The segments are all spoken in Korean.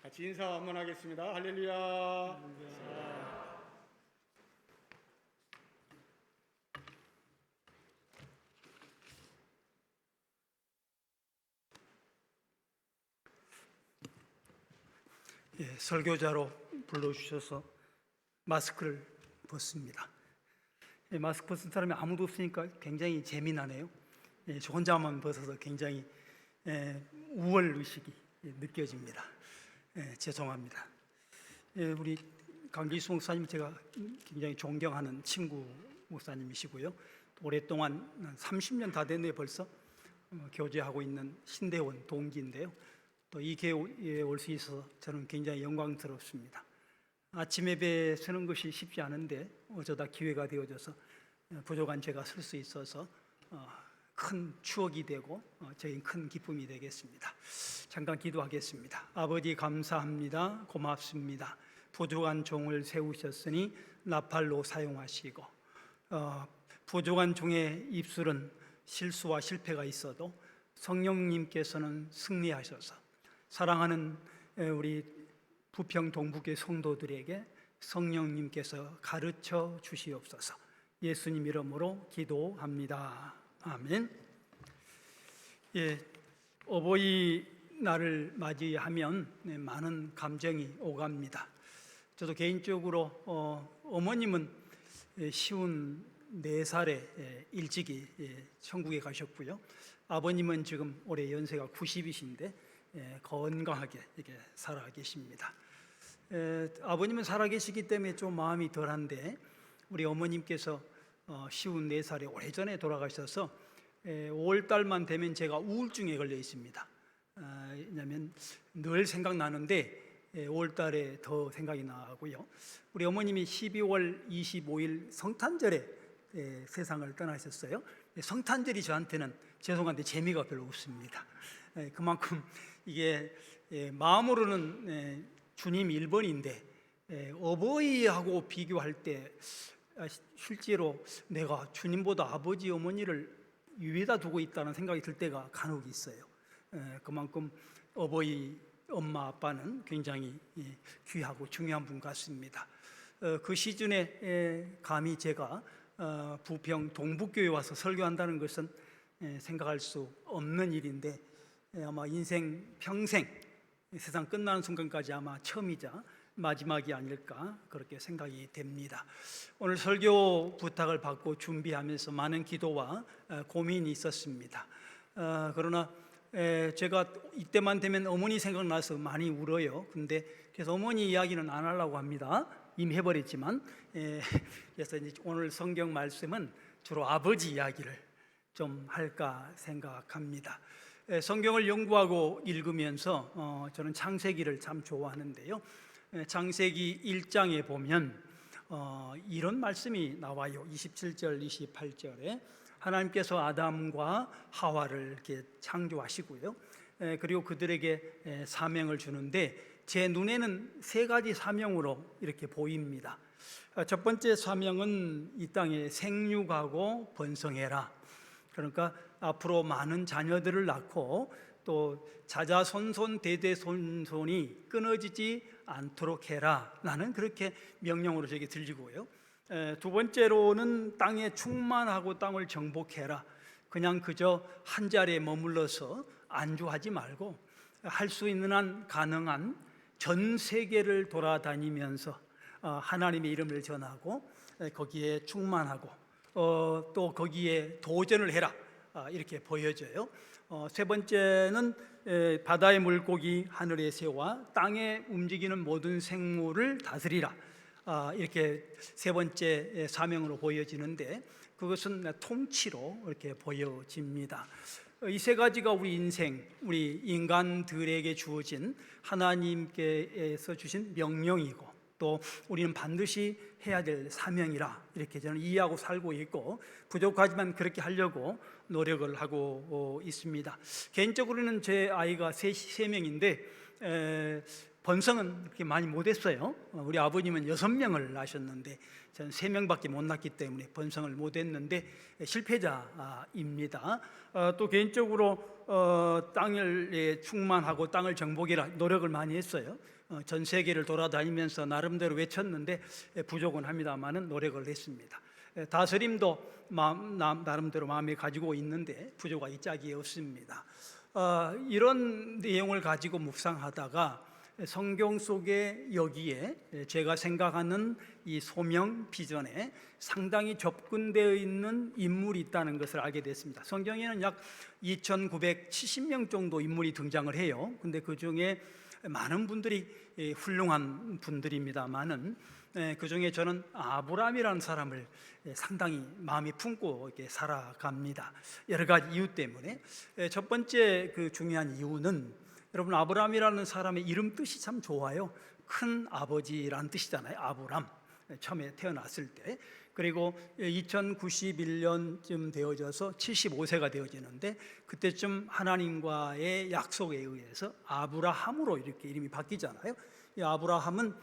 같이 인사 한번 하겠습니다. 할렐루야. 설교자로 불러주셔서 마스크를 벗습니다. 마스크 벗은 사람이 아무도 없으니까 굉장히 재미나네요. 저 혼자만 벗어서 굉장히 우월 의식이 느껴집니다. 죄송합니다. 우리 강기수 목사님, 제가 굉장히 존경하는 친구 목사님이시고요. 오랫동안 30년 다 됐네요. 벌써 교제하고 있는 신대원 동기인데요. 또 이 교회에 올 수 있어서 저는 굉장히 영광스럽습니다. 아침 예배 서는 것이 쉽지 않은데 어쩌다 기회가 되어져서 부족한 제가 설 수 있어서 큰 추억이 되고 저희 큰 기쁨이 되겠습니다. 잠깐 기도하겠습니다. 아버지, 감사합니다. 고맙습니다. 부족한 종을 세우셨으니 나팔로 사용하시고, 부족한 종의 입술은 실수와 실패가 있어도 성령님께서는 승리하셔서 사랑하는 우리 부평 동북의 성도들에게 성령님께서 가르쳐 주시옵소서. 예수님 이름으로 기도합니다. 아멘. 어버이날을 맞이하면 많은 감정이 오갑니다. 저도 개인적으로 어머님은 쉬운 4살에 일찍이 천국에 가셨고요. 아버님은 지금 올해 연세가 90이신데 건강하게 이렇게 살아 계십니다. 아버님은 살아 계시기 때문에 좀 마음이 덜한데, 우리 어머님께서 쉬운 4살에 오래전에 돌아가셔서 5월달만 되면 제가 우울증에 걸려 있습니다. 왜냐하면 늘 생각나는데 5월달에 더 생각이 나고요. 우리 어머님이 12월 25일 성탄절에 세상을 떠나셨어요. 성탄절이 저한테는 죄송한데 재미가 별로 없습니다. 그만큼 이게 마음으로는 주님 1번인데 어버이하고 비교할 때 실제로 내가 주님보다 아버지 어머니를 위에다 두고 있다는 생각이 들 때가 간혹 있어요. 그만큼 어버이 엄마 아빠는 굉장히 귀하고 중요한 분 같습니다. 그 시즌에 감히 제가 부평 동북교회 와서 설교한다는 것은 생각할 수 없는 일인데, 아마 인생 평생 세상 끝나는 순간까지 아마 처음이자 마지막이 아닐까 그렇게 생각이 됩니다. 오늘 설교 부탁을 받고 준비하면서 많은 기도와 고민이 있었습니다. 그러나 제가 이때만 되면 어머니 생각나서 많이 울어요. 근데 그래서 어머니 이야기는 안 하려고 합니다. 이미 해버렸지만. 그래서 이제 오늘 성경 말씀은 주로 아버지 이야기를 좀 할까 생각합니다. 성경을 연구하고 읽으면서 저는 창세기를 참 좋아하는데요. 창세기 1장에 보면 이런 말씀이 나와요. 27절 28절에 하나님께서 아담과 하와를 이렇게 창조하시고요, 그리고 그들에게 사명을 주는데 제 눈에는 3가지 사명으로 이렇게 보입니다. 첫 번째 사명은 이 땅에 생육하고 번성해라. 그러니까 앞으로 많은 자녀들을 낳고 또 자자손손 대대손손이 끊어지지 않도록 해라. 나는 그렇게 명령으로 저에게 들리고요. 두 번째로는 땅에 충만하고 땅을 정복해라. 그냥 그저 한 자리에 머물러서 안주하지 말고 할 수 있는 한 가능한 전 세계를 돌아다니면서 하나님의 이름을 전하고 거기에 충만하고 또 거기에 도전을 해라. 이렇게 보여져요. 세 번째는 바다의 물고기, 하늘의 새와 땅에 움직이는 모든 생물을 다스리라. 이렇게 세 번째 사명으로 보여지는데 그것은 통치로 이렇게 보여집니다. 이 3가지가 우리 인생, 우리 인간들에게 주어진 하나님께서 주신 명령이고 또 우리는 반드시 해야 될 사명이라 이렇게 저는 이해하고 살고 있고, 부족하지만 그렇게 하려고 노력을 하고 있습니다. 개인적으로는 제 아이가 3명인데 번성은 그렇게 많이 못했어요. 우리 아버님은 6명을 낳으셨는데 저는 3명밖에 못 낳기 때문에 번성을 못했는데 실패자입니다. 또 개인적으로 땅을 충만하고 땅을 정복이라 노력을 많이 했어요. 전 세계를 돌아다니면서 나름대로 외쳤는데 부족은 합니다만은 노력을 했습니다. 다스림도 나름대로 마음에 가지고 있는데 부족하기 짝이 없습니다. 이런 내용을 가지고 묵상하다가 성경 속에 여기에 제가 생각하는 이 소명 비전에 상당히 접근되어 있는 인물이 있다는 것을 알게 됐습니다. 성경에는 약 2,970명 정도 인물이 등장을 해요. 근데 그 중에 많은 분들이 훌륭한 분들입니다만은 그 중에 저는 아브라함이라는 사람을 상당히 마음에 품고 이렇게 살아갑니다. 여러 가지 이유 때문에. 첫 번째 그 중요한 이유는 여러분, 아브라함이라는 사람의 이름 뜻이 참 좋아요. 큰 아버지라는 뜻이잖아요. 아브람, 처음에 태어났을 때. 그리고 2091년쯤 되어져서 75세가 되어지는데 그때쯤 하나님과의 약속에 의해서 아브라함으로 이렇게 이름이 바뀌잖아요. 이 아브라함은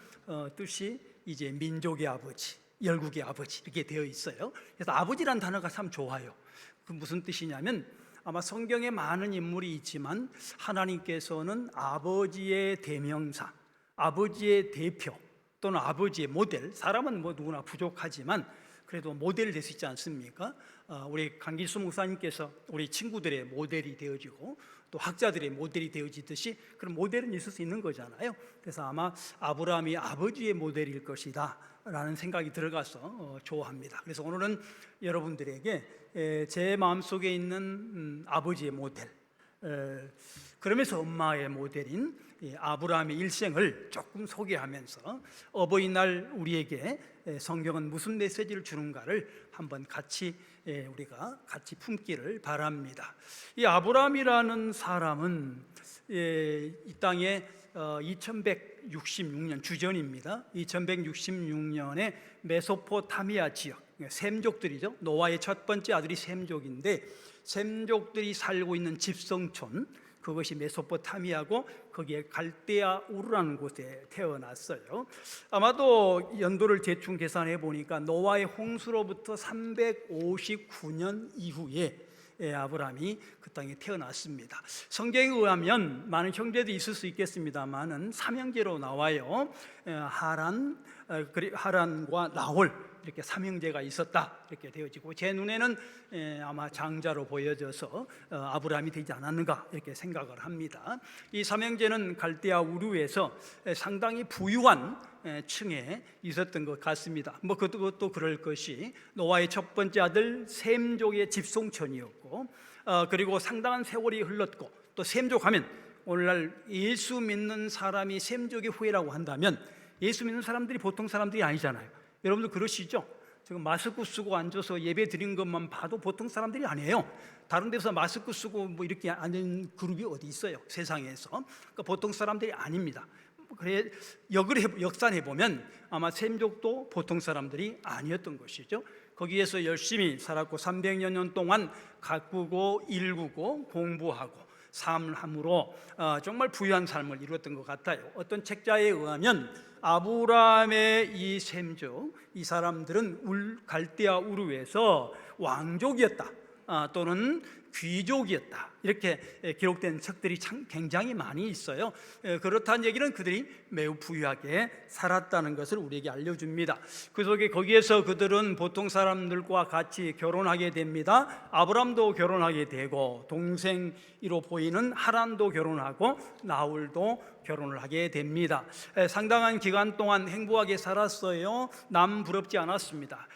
뜻이 이제 민족의 아버지, 열국의 아버지 이렇게 되어 있어요. 그래서 아버지란 단어가 참 좋아요. 그 무슨 뜻이냐면 아마 성경에 많은 인물이 있지만 하나님께서는 아버지의 대명사, 아버지의 대표 또는 아버지의 모델, 사람은 뭐 누구나 부족하지만 그래도 모델이 될 수 있지 않습니까? 우리 강길수 목사님께서 우리 친구들의 모델이 되어지고 또 학자들의 모델이 되어지듯이 그런 모델은 있을 수 있는 거잖아요. 그래서 아마 아브라함이 아버지의 모델일 것이다 라는 생각이 들어가서 좋아합니다. 그래서 오늘은 여러분들에게 제 마음속에 있는 아버지의 모델, 그러면서 엄마의 모델인 아브라함의 일생을 조금 소개하면서 어버이날 우리에게 성경은 무슨 메시지를 주는가를 한번 같이 우리가 같이 품기를 바랍니다. 이 아브라함이라는 사람은 이 땅에 2166년 주전입니다. 2166년에 메소포타미아 지역, 셈족들이죠. 노아의 첫 번째 아들이 셈족인데 셈족들이 살고 있는 집성촌, 그것이 메소포타미아고 거기에 갈대아 우르라는 곳에 태어났어요. 아마도 연도를 대충 계산해 보니까 노아의 홍수로부터 359년 이후에 아브라함이 그 땅에 태어났습니다. 성경에 의하면 많은 형제도 있을 수 있겠습니다만은 삼형제로 나와요. 하란과 나홀 이렇게 삼형제가 있었다 이렇게 되어지고 제 눈에는 아마 장자로 보여져서 아브라함이 되지 않았는가 이렇게 생각을 합니다. 이 삼형제는 갈대아 우르에서 상당히 부유한 층에 있었던 것 같습니다. 뭐 그것도 그럴 것이 노아의 첫 번째 아들 셈족의 집송촌이었고 그리고 상당한 세월이 흘렀고 또 셈족하면 오늘날 예수 믿는 사람이 셈족의 후예라고 한다면 예수 믿는 사람들이 보통 사람들이 아니잖아요. 여러분들 그러시죠? 지금 마스크 쓰고 앉아서 예배 드린 것만 봐도 보통 사람들이 아니에요. 다른 데서 마스크 쓰고 뭐 이렇게 앉은 그룹이 어디 있어요? 세상에서. 그러니까 보통 사람들이 아닙니다. 그래 역산해 보면 아마 셈족도 보통 사람들이 아니었던 것이죠. 거기에서 열심히 살았고 300여 년 동안 가꾸고 일구고 공부하고 삶을 함으로 정말 부유한 삶을 이루었던 것 같아요. 어떤 책자에 의하면 아브라함의 이 셈족, 이 사람들은 갈대아 우르에서 왕족이었다 또는 귀족이었다 이렇게 기록된 책들이 참 굉장히 많이 있어요. 그렇다는 얘기는 그들이 매우 부유하게 살았다는 것을 우리에게 알려줍니다. 그 속에 거기에서 그들은 보통 사람들과 같이 결혼하게 됩니다. 아브람도 결혼하게 되고 동생으로 보이는 하란도 결혼하고 나홀도 결혼을 하게 됩니다. 상당한 기간 동안 행복하게 살았어요. 남 부럽지 않았습니다.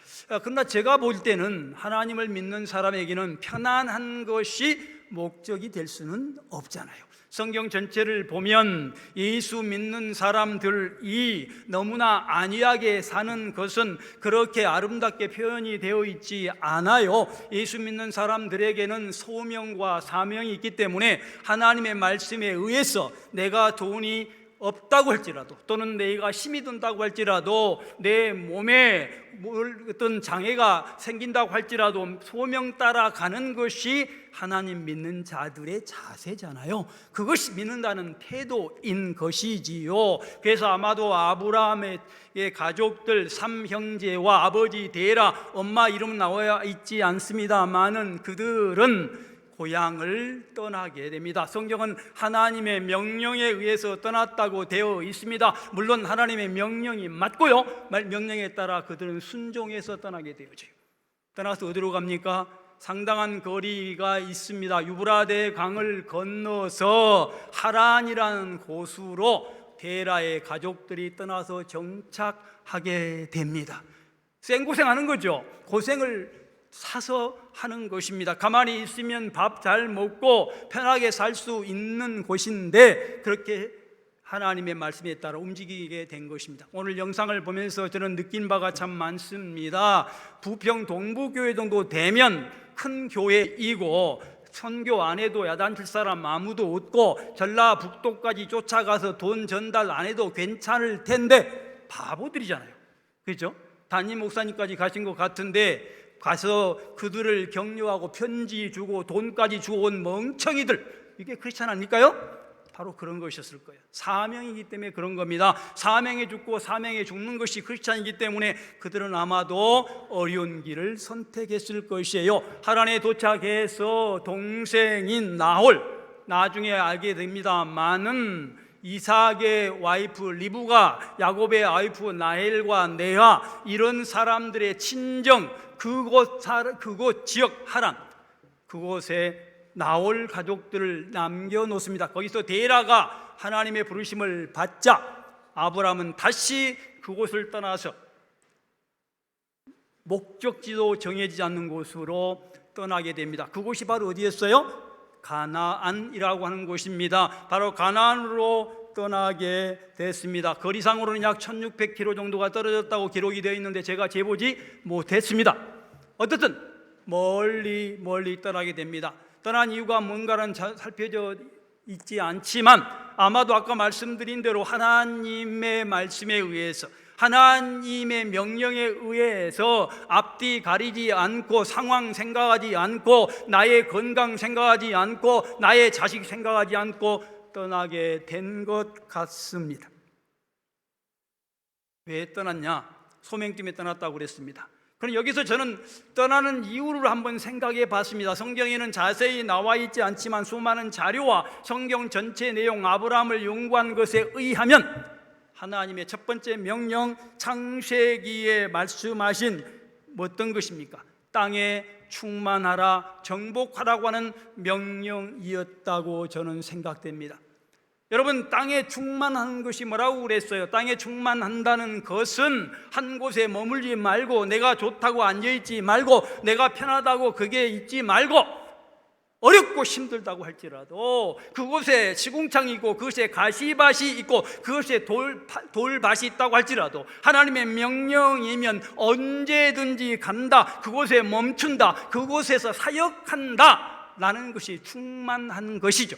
그러나 제가 볼 때는 하나님을 믿는 사람에게는 편안한 것이 목적이 될 수는 없잖아요. 성경 전체를 보면 예수 믿는 사람들이 너무나 안이하게 사는 것은 그렇게 아름답게 표현이 되어 있지 않아요. 예수 믿는 사람들에게는 소명과 사명이 있기 때문에 하나님의 말씀에 의해서 내가 돈이 없다고 할지라도, 또는 내가 힘이 든다고 할지라도, 내 몸에 어떤 장애가 생긴다고 할지라도 소명 따라가는 것이 하나님 믿는 자들의 자세잖아요. 그것이 믿는다는 태도인 것이지요. 그래서 아마도 아브라함의 가족들 3형제와 아버지 데라, 엄마 이름 나와 있지 않습니다만은 그들은 고향을 떠나게 됩니다. 성경은 하나님의 명령에 의해서 떠났다고 되어 있습니다. 물론 하나님의 명령이 맞고요, 명령에 따라 그들은 순종해서 떠나게 되어져요. 떠나서 어디로 갑니까? 상당한 거리가 있습니다. 유브라데 강을 건너서 하란이라는 곳으로 데라의 가족들이 떠나서 정착하게 됩니다. 생고생하는 거죠. 고생을 사서 하는 것입니다. 가만히 있으면 밥 잘 먹고 편하게 살 수 있는 곳인데 그렇게 하나님의 말씀에 따라 움직이게 된 것입니다. 오늘 영상을 보면서 저는 느낀 바가 참 많습니다. 부평 동부교회 정도 되면 큰 교회이고 선교 안 해도 야단칠 사람 아무도 없고 전라북도까지 쫓아가서 돈 전달 안 해도 괜찮을 텐데 바보들이잖아요. 그렇죠? 담임 목사님까지 가신 것 같은데 가서 그들을 격려하고 편지 주고 돈까지 주고 온 멍청이들, 이게 크리스찬 아닐까요? 바로 그런 것이었을 거예요. 사명이기 때문에 그런 겁니다. 사명에 죽고 사명에 죽는 것이 크리스찬이기 때문에 그들은 아마도 어려운 길을 선택했을 것이에요. 하란에 도착해서 동생인 나홀, 나중에 알게 됩니다만은 이삭의 와이프 리브가, 야곱의 와이프 나헬과 레아, 이런 사람들의 친정, 그곳 지역 하란, 그곳에 나홀 가족들을 남겨놓습니다. 거기서 데라가 하나님의 부르심을 받자 아브라함은 다시 그곳을 떠나서 목적지도 정해지지 않는 곳으로 떠나게 됩니다. 그곳이 바로 어디였어요? 가나안이라고 하는 곳입니다. 바로 가나안으로 떠나게 됐습니다. 거리상으로는 약 1600km 정도가 떨어졌다고 기록이 되어 있는데 제가 재보지 못했습니다. 어쨌든 멀리 떠나게 됩니다. 떠난 이유가 뭔가는 살펴져 있지 않지만 아마도 아까 말씀드린 대로 하나님의 말씀에 의해서, 하나님의 명령에 의해서 앞뒤 가리지 않고 상황 생각하지 않고 나의 건강 생각하지 않고 나의 자식 생각하지 않고 떠나게 된 것 같습니다. 왜 떠났냐? 소명 때문에 떠났다고 그랬습니다. 그럼 여기서 저는 떠나는 이유를 한번 생각해 봤습니다. 성경에는 자세히 나와 있지 않지만 수많은 자료와 성경 전체 내용, 아브라함을 연구한 것에 의하면 하나님의 첫 번째 명령, 창세기에 말씀하신 어떤 것입니까? 땅에 충만하라, 정복하라고 하는 명령이었다고 저는 생각됩니다. 여러분, 땅에 충만한 것이 뭐라고 그랬어요? 땅에 충만한다는 것은 한 곳에 머물지 말고, 내가 좋다고 앉아있지 말고, 내가 편하다고 그게 있지 말고, 어렵고 힘들다고 할지라도 그곳에 시궁창이 있고 그것에 가시밭이 있고 그것에 돌밭이 있다고 할지라도 하나님의 명령이면 언제든지 간다, 그곳에 멈춘다, 그곳에서 사역한다 라는 것이 충만한 것이죠.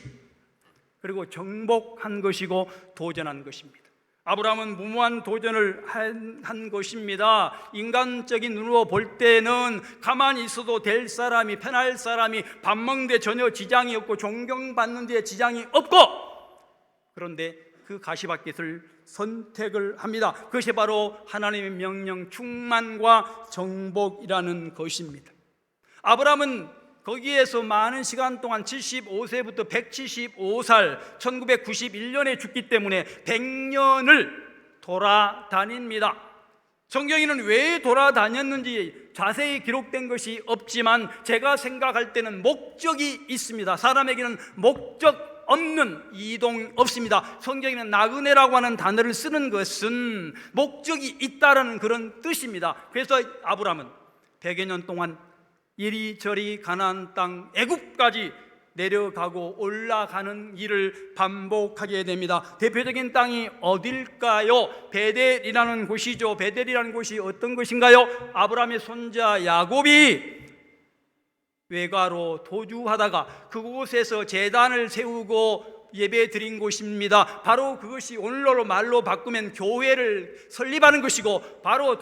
그리고 정복한 것이고 도전한 것입니다. 아브라함은 무모한 도전을 한 것입니다. 인간적인 눈으로 볼 때는 가만히 있어도 될 사람이, 편할 사람이, 밥 먹는데 전혀 지장이 없고 존경받는 데 지장이 없고, 그런데 그 가시밭깃을 선택을 합니다. 그것이 바로 하나님의 명령, 충만과 정복이라는 것입니다. 아브라함은 거기에서 많은 시간 동안 75세부터 175살 1991년에 죽기 때문에 100년을 돌아다닙니다. 성경에는 왜 돌아다녔는지 자세히 기록된 것이 없지만 제가 생각할 때는 목적이 있습니다. 사람에게는 목적 없는 이동 없습니다. 성경에는 나그네라고 하는 단어를 쓰는 것은 목적이 있다라는 그런 뜻입니다. 그래서 아브라함은 100여 년 동안 이리저리 가나안 땅 애굽까지 내려가고 올라가는 일을 반복하게 됩니다. 대표적인 땅이 어딜까요? 베델이라는 곳이죠. 베델이라는 곳이 어떤 곳인가요? 아브라함의 손자 야곱이 외가로 도주하다가 그곳에서 제단을 세우고 예배 드린 곳입니다. 바로 그것이 오늘날로 말로 바꾸면 교회를 설립하는 것이고, 바로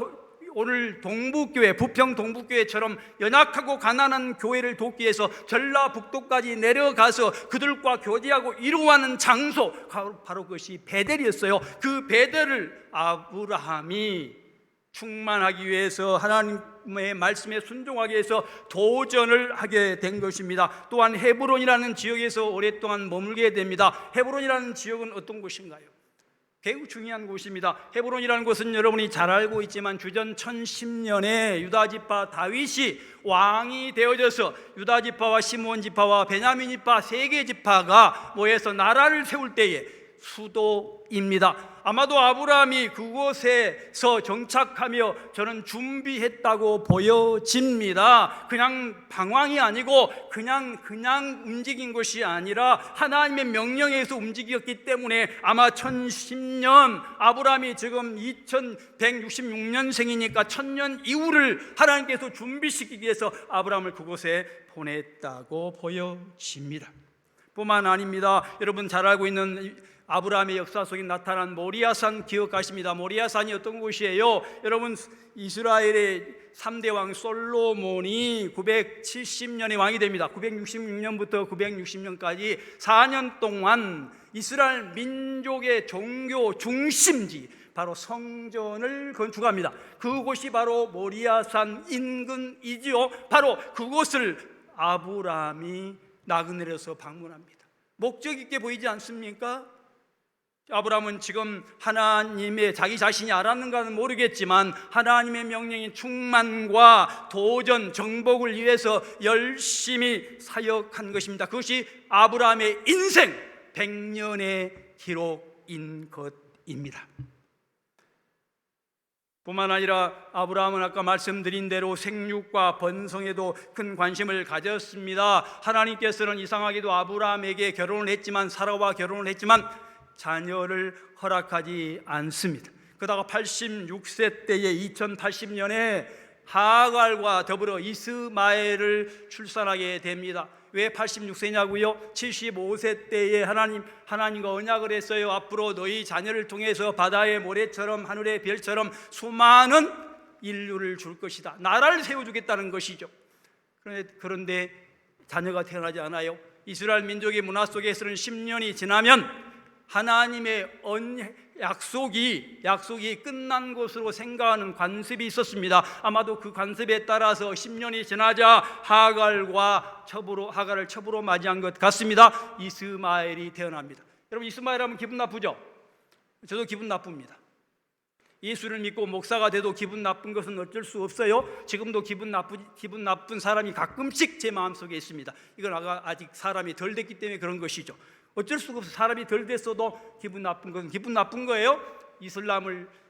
오늘 동북교회, 부평 동북교회처럼 연약하고 가난한 교회를 돕기 위해서 전라북도까지 내려가서 그들과 교제하고 이루어가는 장소, 바로 그것이 베델이었어요. 그 베델을 아브라함이 충만하기 위해서, 하나님의 말씀에 순종하기 위해서 도전을 하게 된 것입니다. 또한 헤브론이라는 지역에서 오랫동안 머물게 됩니다. 헤브론이라는 지역은 어떤 곳인가요? 매우 중요한 곳입니다. 헤브론이라는 곳은 여러분이 잘 알고 있지만 주전 1010년에 유다지파 다윗이 왕이 되어져서 유다지파와 시므온지파와 베냐민지파 세 개 지파가 모여서 나라를 세울 때의 수도입니다. 아마도 아브라함이 그곳에서 정착하며 저는 준비했다고 보여집니다. 그냥 방황이 아니고 그냥 움직인 것이 아니라 하나님의 명령에 의해서 움직였기 때문에 아마 1010년, 아브라함이 지금 2166년생이니까 1000년 이후를 하나님께서 준비시키기 위해서 아브라함을 그곳에 보냈다고 보여집니다. 뿐만 아닙니다. 여러분 잘 알고 있는 아브라함의 역사 속에 나타난 모리아산 기억하십니다. 모리아산이 어떤 곳이에요? 여러분, 이스라엘의 3대 왕 솔로몬이 970년에 왕이 됩니다. 966년부터 960년까지 4년 동안 이스라엘 민족의 종교 중심지, 바로 성전을 건축합니다. 그곳이 바로 모리아산 인근이지요. 바로 그곳을 아브라함이 나그네로서 방문합니다. 목적 있게 보이지 않습니까? 아브라함은 지금 하나님의, 자기 자신이 알았는가는 모르겠지만 하나님의 명령인 충만과 도전, 정복을 위해서 열심히 사역한 것입니다. 그것이 아브라함의 인생 100년의 기록인 것입니다. 뿐만 아니라 아브라함은 아까 말씀드린 대로 생육과 번성에도 큰 관심을 가졌습니다. 하나님께서는 이상하게도 아브라함에게 결혼을 했지만, 사라와 결혼을 했지만 자녀를 허락하지 않습니다. 그러다가 86세 때에 2080년에 하갈과 더불어 이스마엘을 출산하게 됩니다. 왜 86세냐고요? 75세 때에 하나님과 언약을 했어요. 앞으로 너희 자녀를 통해서 바다의 모래처럼 하늘의 별처럼 수많은 인류를 줄 것이다. 나라를 세워주겠다는 것이죠. 그런데 자녀가 태어나지 않아요. 이스라엘 민족의 문화 속에서는 10년이 지나면 하나님의 약속이 끝난 것으로 생각하는 관습이 있었습니다. 아마도 그 관습에 따라서 10년이 지나자 하갈을 첩으로 맞이한 것 같습니다. 이스마엘이 태어납니다. 여러분, 이스마엘 하면 기분 나쁘죠? 저도 기분 나쁩니다. 예수를 믿고 목사가 돼도 기분 나쁜 것은 어쩔 수 없어요. 지금도 기분 나쁜 사람이 가끔씩 제 마음속에 있습니다. 이건 아직 사람이 덜 됐기 때문에 그런 것이죠. 어쩔 수가 없어. 사람이 덜 됐어도 기분 나쁜 건 기분 나쁜 거예요.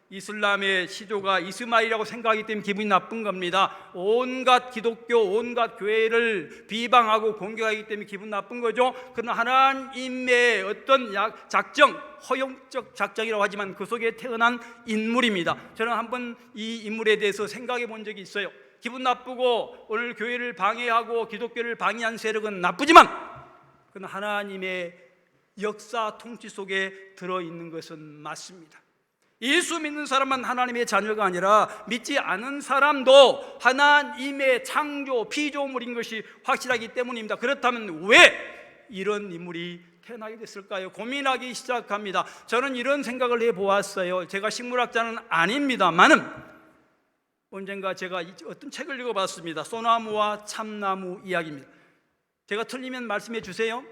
이슬람의 시조가 이스마일이라고 생각하기 때문에 기분이 나쁜 겁니다. 온갖 기독교, 온갖 교회를 비방하고 공격하기 때문에 기분 나쁜 거죠. 그러나 하나님의 어떤 작정, 허용적 작정이라고 하지만 그 속에 태어난 인물입니다. 저는 한번 이 인물에 대해서 생각해 본 적이 있어요. 기분 나쁘고 오늘 교회를 방해하고 기독교를 방해한 세력은 나쁘지만, 그러나 하나님의 역사 통치 속에 들어있는 것은 맞습니다. 예수 믿는 사람만 하나님의 자녀가 아니라 믿지 않은 사람도 하나님의 창조 피조물인 것이 확실하기 때문입니다. 그렇다면 왜 이런 인물이 태어나게 됐을까요? 고민하기 시작합니다. 저는 이런 생각을 해보았어요. 제가 식물학자는 아닙니다만은 언젠가 제가 어떤 책을 읽어봤습니다. 소나무와 참나무 이야기입니다. 제가 틀리면 말씀해 주세요.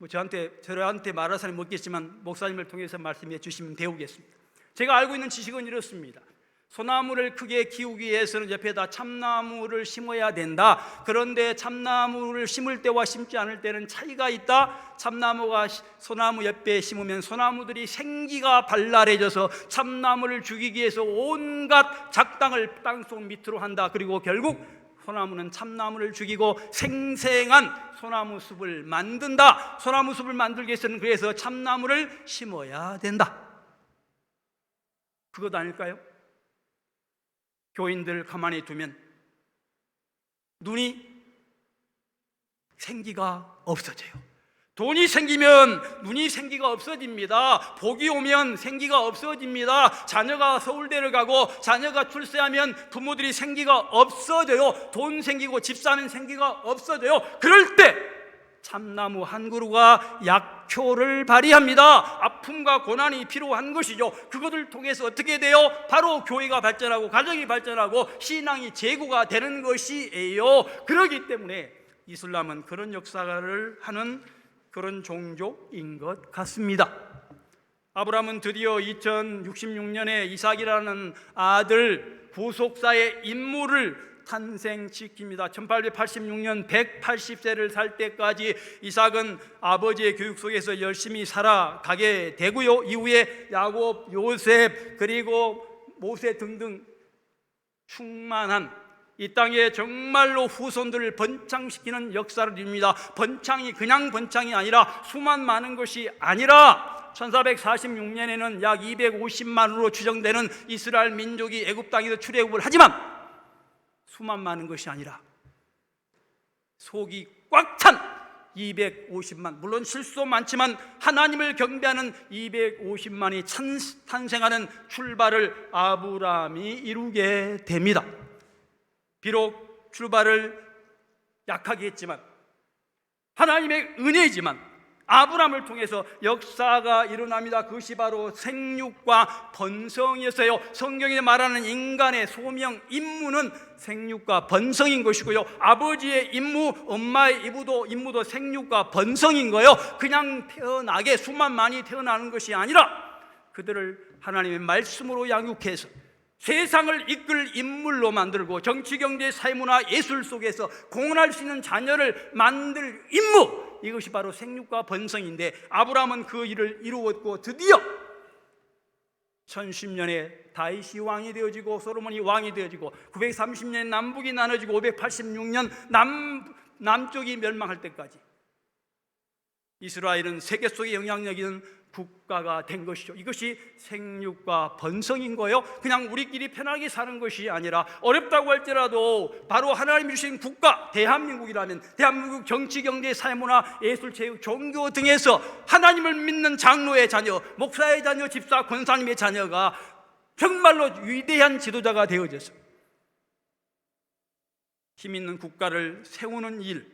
저한테 말할 사람이 없겠지만 목사님을 통해서 말씀해 주시면 배우겠습니다. 제가 알고 있는 지식은 이렇습니다. 소나무를 크게 키우기 위해서는 옆에다 참나무를 심어야 된다. 그런데 참나무를 심을 때와 심지 않을 때는 차이가 있다. 참나무가 소나무 옆에 심으면 소나무들이 생기가 발랄해져서 참나무를 죽이기 위해서 온갖 작당을 땅속 밑으로 한다. 그리고 결국 소나무는 참나무를 죽이고 생생한 소나무 숲을 만든다. 소나무 숲을 만들기 위해서는 그래서 참나무를 심어야 된다. 그것 아닐까요? 교인들 가만히 두면 눈이 생기가 없어져요. 돈이 생기면 눈이 생기가 없어집니다. 복이 오면 생기가 없어집니다. 자녀가 서울대를 가고 자녀가 출세하면 부모들이 생기가 없어져요. 돈 생기고 집 사면 생기가 없어져요. 그럴 때 참나무 한 그루가 약효를 발휘합니다. 아픔과 고난이 필요한 것이죠. 그것을 통해서 어떻게 돼요? 바로 교회가 발전하고 가정이 발전하고 신앙이 제고가 되는 것이에요. 그렇기 때문에 이슬람은 그런 역사를 하는 그런 종족인 것 같습니다. 아브라함은 드디어 2066년에 이삭이라는 아들 부속사의 인물을 탄생시킵니다. 1886년 180세를 살 때까지 이삭은 아버지의 교육 속에서 열심히 살아가게 되고요. 이후에 야곱, 요셉 그리고 모세 등등 충만한 이 땅에 정말로 후손들을 번창시키는 역사를 이룹니다. 번창이 그냥 번창이 아니라 수만 많은 것이 아니라 1446년에는 약 250만으로 추정되는 이스라엘 민족이 애굽 땅에서 출애굽을 하지만 수만 많은 것이 아니라 속이 꽉 찬 250만, 물론 실수 많지만 하나님을 경배하는 250만이 탄생하는 출발을 아브라함이 이루게 됩니다. 비록 출발을 약하게 했지만 하나님의 은혜이지만 아브라함을 통해서 역사가 일어납니다. 그것이 바로 생육과 번성이었어요. 성경에 말하는 인간의 소명, 임무는 생육과 번성인 것이고요. 아버지의 임무, 엄마의 임무도 생육과 번성인 거예요. 그냥 태어나게 수만 많이 태어나는 것이 아니라 그들을 하나님의 말씀으로 양육해서 세상을 이끌 인물로 만들고 정치, 경제, 사회문화, 예술 속에서 공헌할 수 있는 자녀를 만들 임무, 이것이 바로 생육과 번성인데 아브라함은 그 일을 이루었고 드디어 1010년에 다윗이 왕이 되어지고 솔로몬이 왕이 되어지고 930년 남북이 나눠지고 586년 남쪽이 멸망할 때까지 이스라엘은 세계 속에 영향력 있는 국가가 된 것이죠. 이것이 생육과 번성인 거예요. 그냥 우리끼리 편하게 사는 것이 아니라 어렵다고 할지라도 바로 하나님이 주신 국가 대한민국이라면 대한민국 정치, 경제, 사회문화, 예술, 체육, 종교 등에서 하나님을 믿는 장로의 자녀, 목사의 자녀, 집사, 권사님의 자녀가 정말로 위대한 지도자가 되어져서 힘 있는 국가를 세우는 일,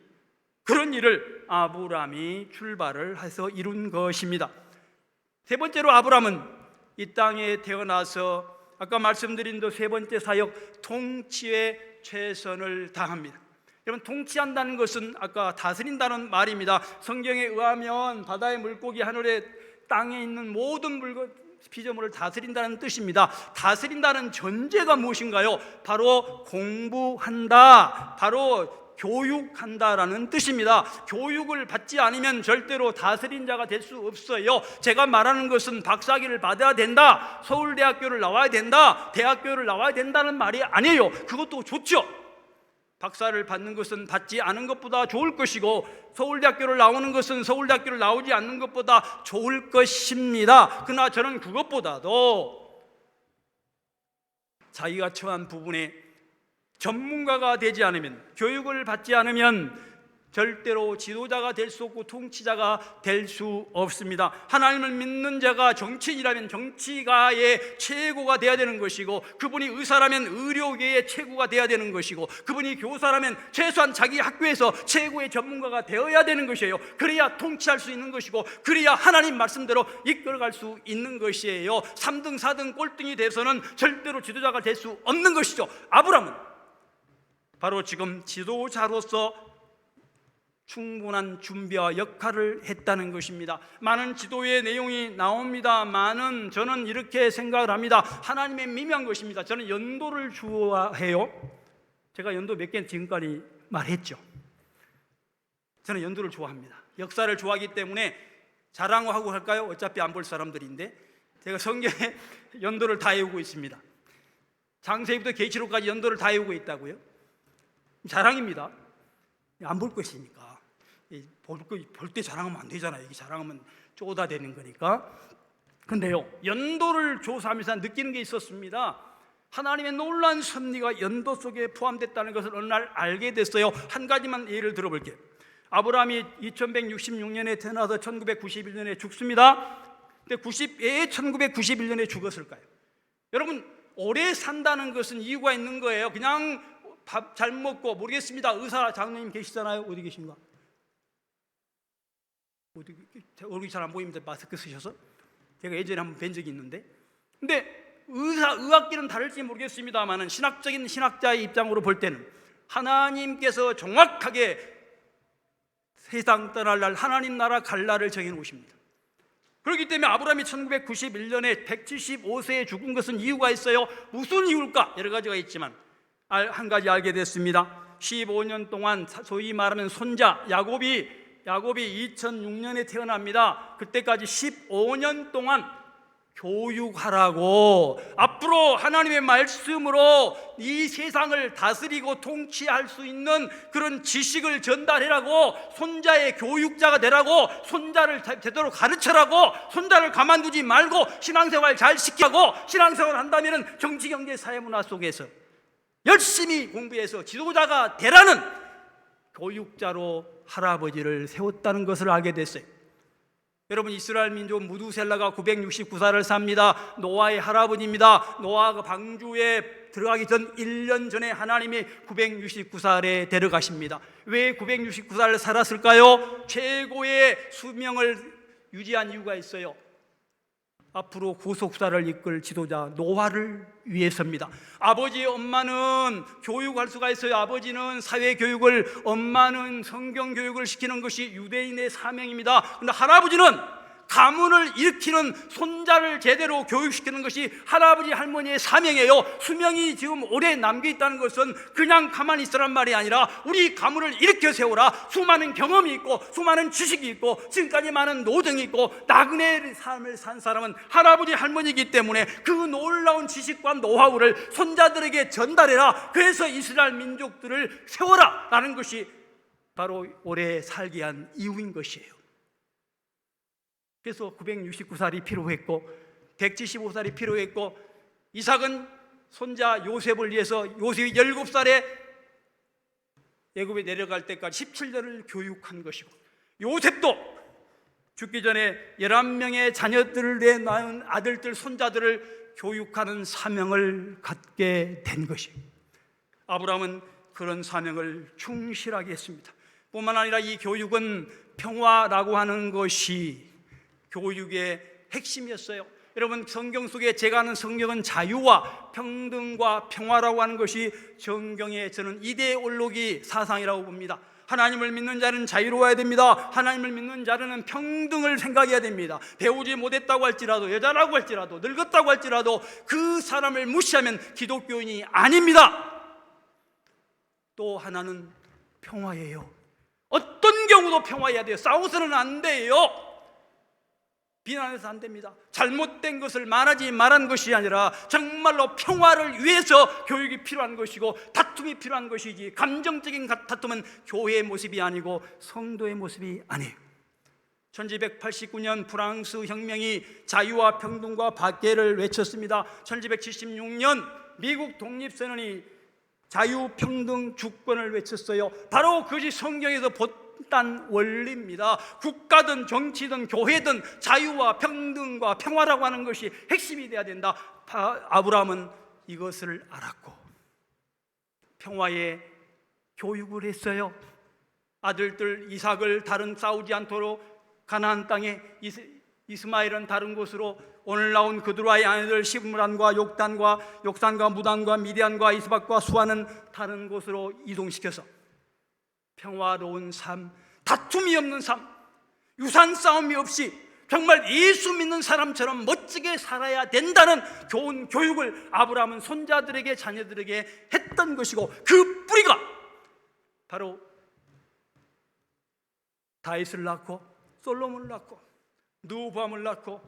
그런 일을 아브라함이 출발을 해서 이룬 것입니다. 세 번째로 아브라함은 이 땅에 태어나서 아까 말씀드린 세 번째 사역, 통치에 최선을 다합니다. 여러분, 통치한다는 것은 아까 다스린다는 말입니다. 성경에 의하면 바다의 물고기, 하늘의 땅에 있는 모든 물건, 피조물을 다스린다는 뜻입니다. 다스린다는 전제가 무엇인가요? 바로 공부한다, 바로 교육한다라는 뜻입니다. 교육을 받지 않으면 절대로 다스린 자가 될 수 없어요. 제가 말하는 것은 박사학위를 받아야 된다, 서울대학교를 나와야 된다, 대학교를 나와야 된다는 말이 아니에요. 그것도 좋죠. 박사를 받는 것은 받지 않은 것보다 좋을 것이고 서울대학교를 나오는 것은 서울대학교를 나오지 않는 것보다 좋을 것입니다. 그러나 저는 그것보다도 자기가 처한 부분에 전문가가 되지 않으면, 교육을 받지 않으면 절대로 지도자가 될 수 없고 통치자가 될 수 없습니다. 하나님을 믿는 자가 정치인이라면 정치가의 최고가 되어야 되는 것이고, 그분이 의사라면 의료계의 최고가 되어야 되는 것이고, 그분이 교사라면 최소한 자기 학교에서 최고의 전문가가 되어야 되는 것이에요. 그래야 통치할 수 있는 것이고, 그래야 하나님 말씀대로 이끌어갈 수 있는 것이에요. 3등 4등 꼴등이 돼서는 절대로 지도자가 될 수 없는 것이죠. 아브라함은 바로 지금 지도자로서 충분한 준비와 역할을 했다는 것입니다. 많은 지도의 내용이 나옵니다만은 저는 이렇게 생각을 합니다. 하나님의 미묘한 것입니다. 저는 연도를 좋아해요. 제가 연도 몇 개 지금까지 말했죠. 저는 연도를 좋아합니다. 역사를 좋아하기 때문에 자랑하고 할까요? 어차피 안 볼 사람들인데 제가 성경에 연도를 다 외우고 있습니다. 창세기부터 계시록까지 연도를 다 외우고 있다고요? 자랑입니다. 안 볼 것이니까. 볼 때 자랑하면 안 되잖아요. 이게 자랑하면 쪼다되는 거니까. 근데요, 연도를 조사하면서 느끼는 게 있었습니다. 하나님의 놀라운 섭리가 연도 속에 포함됐다는 것을 어느 날 알게 됐어요. 한 가지만 예를 들어볼게요. 아브라함이 2166년에 태어나서 1991년에 죽습니다. 근데 왜 1991년에 죽었을까요? 여러분, 오래 산다는 것은 이유가 있는 거예요. 그냥 밥 잘 먹고, 모르겠습니다. 의사 장로님 계시잖아요. 어디 계신가? 얼굴이 잘 안 보입니다. 마스크 쓰셔서. 제가 예전에 한번 뵌 적이 있는데, 근데 의학계는 다를지 모르겠습니다만은 신학적인 신학자의 입장으로 볼 때는 하나님께서 정확하게 세상 떠날 날, 하나님 나라 갈 날을 정해 놓으십니다. 그렇기 때문에 아브라함이 1991년에 175세에 죽은 것은 이유가 있어요. 무슨 이유일까? 여러 가지가 있지만 한 가지 알게 됐습니다. 15년 동안 소위 말하면 손자 야곱이 2006년에 태어납니다. 그때까지 15년 동안 교육하라고, 앞으로 하나님의 말씀으로 이 세상을 다스리고 통치할 수 있는 그런 지식을 전달해라고, 손자의 교육자가 되라고, 손자를 제대로 가르쳐라고, 손자를 가만두지 말고 신앙생활 잘 시키라고, 신앙생활 한다면 정치, 경제, 사회, 문화 속에서 열심히 공부해서 지도자가 되라는 교육자로 할아버지를 세웠다는 것을 알게 됐어요. 여러분, 이스라엘 민족 무두셀라가 969살을 삽니다. 노아의 할아버지입니다. 노아가 방주에 들어가기 전 1년 전에 하나님이 969살에 데려가십니다. 왜 969살을 살았을까요? 최고의 수명을 유지한 이유가 있어요. 앞으로 구속사를 이끌 지도자 노아를 위해서입니다. 아버지, 엄마는 교육할 수가 있어요. 아버지는 사회교육을, 엄마는 성경교육을 시키는 것이 유대인의 사명입니다. 그런데 할아버지는 가문을 일으키는 손자를 제대로 교육시키는 것이 할아버지, 할머니의 사명이에요. 수명이 지금 오래 남겨있다는 것은 그냥 가만히 있으란 말이 아니라 우리 가문을 일으켜 세우라. 수많은 경험이 있고 수많은 지식이 있고 지금까지 많은 노정이 있고 나그네의 삶을 산 사람은 할아버지, 할머니이기 때문에 그 놀라운 지식과 노하우를 손자들에게 전달해라. 그래서 이스라엘 민족들을 세워라 라는 것이 바로 오래 살게 한 이유인 것이에요. 그래서 969살이 필요했고 175살이 필요했고, 이삭은 손자 요셉을 위해서 요셉이 17살에 애굽에 내려갈 때까지 17년을 교육한 것이고, 요셉도 죽기 전에 11명의 자녀들을 낳은 아들들, 손자들을 교육하는 사명을 갖게 된 것이에요. 아브라함은 그런 사명을 충실하게 했습니다. 뿐만 아니라 이 교육은 평화라고 하는 것이 교육의 핵심이었어요. 여러분, 성경 속에 제가 아는 성경은 자유와 평등과 평화라고 하는 것이 성경의 저는 이데올로기 사상이라고 봅니다. 하나님을 믿는 자는 자유로워야 됩니다. 하나님을 믿는 자는 평등을 생각해야 됩니다. 배우지 못했다고 할지라도, 여자라고 할지라도, 늙었다고 할지라도 그 사람을 무시하면 기독교인이 아닙니다. 또 하나는 평화예요. 어떤 경우도 평화해야 돼요. 싸워서는 안 돼요. 비난해서 안 됩니다. 잘못된 것을 말하지 말한 것이 아니라 정말로 평화를 위해서 교육이 필요한 것이고 다툼이 필요한 것이지, 감정적인 다툼은 교회의 모습이 아니고 성도의 모습이 아니에요. 1789년 프랑스 혁명이 자유와 평등과 박애를 외쳤습니다. 1776년 미국 독립선언이 자유, 평등, 주권을 외쳤어요. 바로 그것이 성경에서 단 원리입니다. 국가든 정치든 교회든 자유와 평등과 평화라고 하는 것이 핵심이 돼야 된다. 아브라함은 이것을 알았고 평화의 교육을 했어요. 아들들 이삭을 싸우지 않도록 가나안 땅에, 이스마엘은 다른 곳으로, 오늘 나온 그드라의 아내들 시므란과 욕산과 무단과 미디안과 이스박과 수아는 다른 곳으로 이동시켜서 평화로운 삶, 다툼이 없는 삶, 유산 싸움이 없이 정말 예수 믿는 사람처럼 멋지게 살아야 된다는 좋은 교육을 아브라함은 손자들에게, 자녀들에게 했던 것이고, 그 뿌리가 바로 다윗을 낳고 솔로몬을 낳고 르호보암을 낳고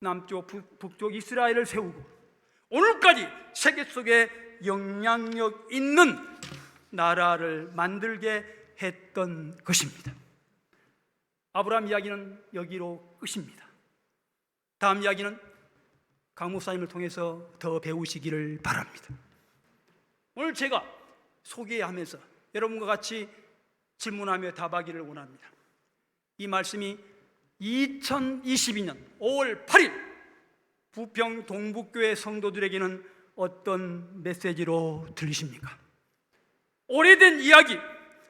남쪽 북쪽 이스라엘을 세우고 오늘까지 세계 속에 영향력 있는 나라를 만들게 했던 것입니다. 아브라함 이야기는 여기로 끝입니다. 다음 이야기는 강 목사님을 통해서 더 배우시기를 바랍니다. 오늘 제가 소개하면서 여러분과 같이 질문하며 답하기를 원합니다. 이 말씀이 2022년 5월 8일 부평 동북교회 성도들에게는 어떤 메시지로 들리십니까? 오래된 이야기,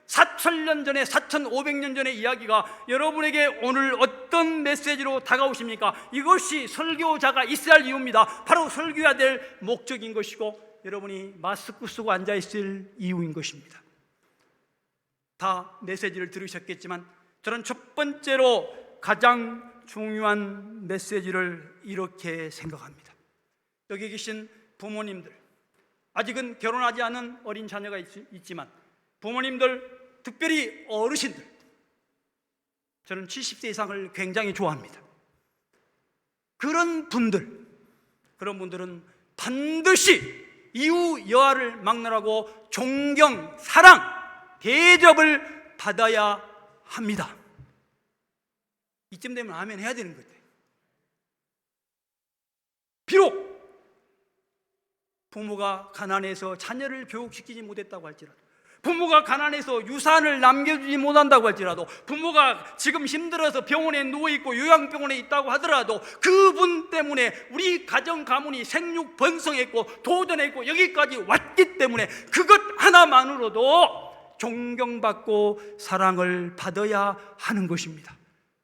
4,000년 전에 4,500년 전의 이야기가 여러분에게 오늘 어떤 메시지로 다가오십니까? 이것이 설교자가 있어야 할 이유입니다. 바로 설교해야 될 목적인 것이고 여러분이 마스크 쓰고 앉아있을 이유인 것입니다. 다 메시지를 들으셨겠지만 저는 첫 번째로 가장 중요한 메시지를 이렇게 생각합니다. 여기 계신 부모님들, 아직은 결혼하지 않은 어린 자녀가 있지만 부모님들, 특별히 어르신들, 저는 70세 이상을 굉장히 좋아합니다. 그런 분들은 반드시 이후 여하를 막론하고 존경, 사랑, 대접을 받아야 합니다. 이쯤 되면 아멘 해야 되는 거예요. 비록 부모가 가난해서 자녀를 교육시키지 못했다고 할지라도, 부모가 가난해서 유산을 남겨주지 못한다고 할지라도, 부모가 지금 힘들어서 병원에 누워있고 요양병원에 있다고 하더라도 그분 때문에 우리 가정 가문이 생육 번성했고 도전했고 여기까지 왔기 때문에 그것 하나만으로도 존경받고 사랑을 받아야 하는 것입니다.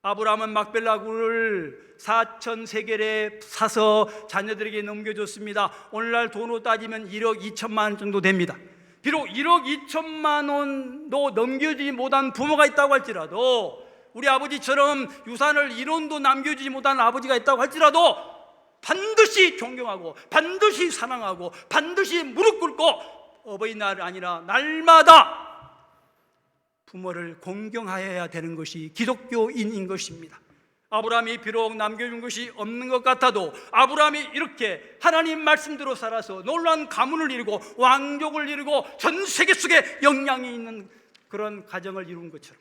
아브라함은 막벨라 굴을 4,000세겔에 사서 자녀들에게 넘겨줬습니다. 오늘날 돈으로 따지면 1억 2천만 원 정도 됩니다. 비록 1억 2천만 원도 넘겨주지 못한 부모가 있다고 할지라도, 우리 아버지처럼 유산을 1원도 남겨주지 못한 아버지가 있다고 할지라도 반드시 존경하고 반드시 사랑하고 반드시 무릎 꿇고 어버이날 아니라 날마다 부모를 공경하여야 되는 것이 기독교인인 것입니다. 아브라함이 비록 남겨준 것이 없는 것 같아도 아브라함이 이렇게 하나님 말씀대로 살아서 놀라운 가문을 이루고 왕족을 이루고 전 세계 속에 영향이 있는 그런 가정을 이룬 것처럼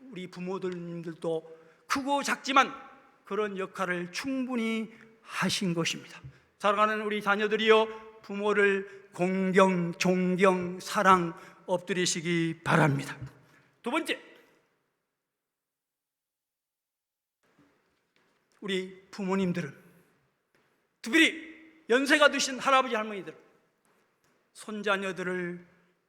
우리 부모님들도 크고 작지만 그런 역할을 충분히 하신 것입니다. 사랑하는 우리 자녀들이여, 부모를 공경, 존경, 사랑 엎드리시기 바랍니다. 두 번째, 우리 부모님들은, 특별히 연세가 드신 할아버지 할머니들, 손자녀들을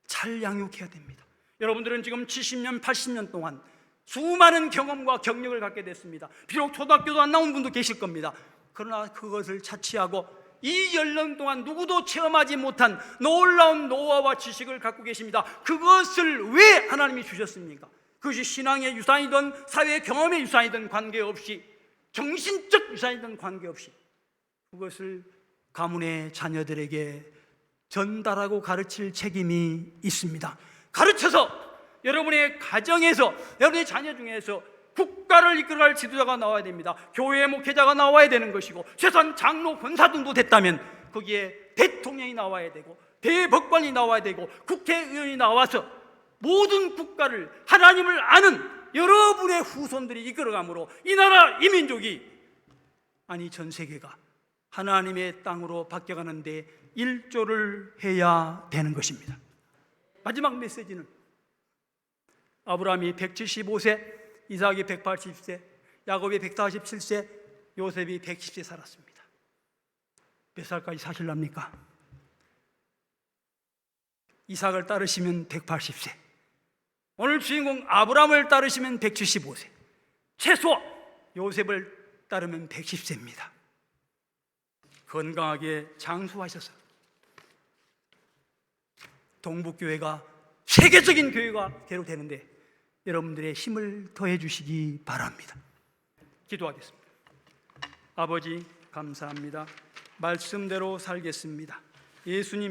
잘 양육해야 됩니다. 여러분들은 지금 70년, 80년 동안 수많은 경험과 경력을 갖게 됐습니다. 비록 초등학교도 안 나온 분도 계실 겁니다. 그러나 그것을 차치하고 이 연령 동안 누구도 체험하지 못한 놀라운 노하우와 지식을 갖고 계십니다. 그것을 왜 하나님이 주셨습니까? 그것이 신앙의 유산이든 사회의 경험의 유산이든 관계없이, 정신적 유산이든 관계없이 그것을 가문의 자녀들에게 전달하고 가르칠 책임이 있습니다. 가르쳐서 여러분의 가정에서, 여러분의 자녀 중에서 국가를 이끌어갈 지도자가 나와야 됩니다. 교회 목회자가 나와야 되는 것이고, 최소한 장로, 권사 정도 됐다면 거기에 대통령이 나와야 되고 대법관이 나와야 되고 국회의원이 나와서 모든 국가를, 하나님을 아는 여러분의 후손들이 이끌어가므로 이 나라, 이 민족이, 아니 전 세계가 하나님의 땅으로 바뀌어가는데 일조를 해야 되는 것입니다. 마지막 메시지는 아브라함이 175세, 이삭이 180세, 야곱이 147세, 요셉이 110세 살았습니다. 몇 살까지 사실랍니까? 이삭을 따르시면 180세, 오늘 주인공 아브라함을 따르시면 175세, 최소 요셉을 따르면 110세입니다. 건강하게 장수하셔서 동북교회가 세계적인 교회가 되도 되는데 여러분들의 힘을 더해 주시기 바랍니다. 기도하겠습니다. 아버지, 감사합니다. 말씀대로 살겠습니다. 예수님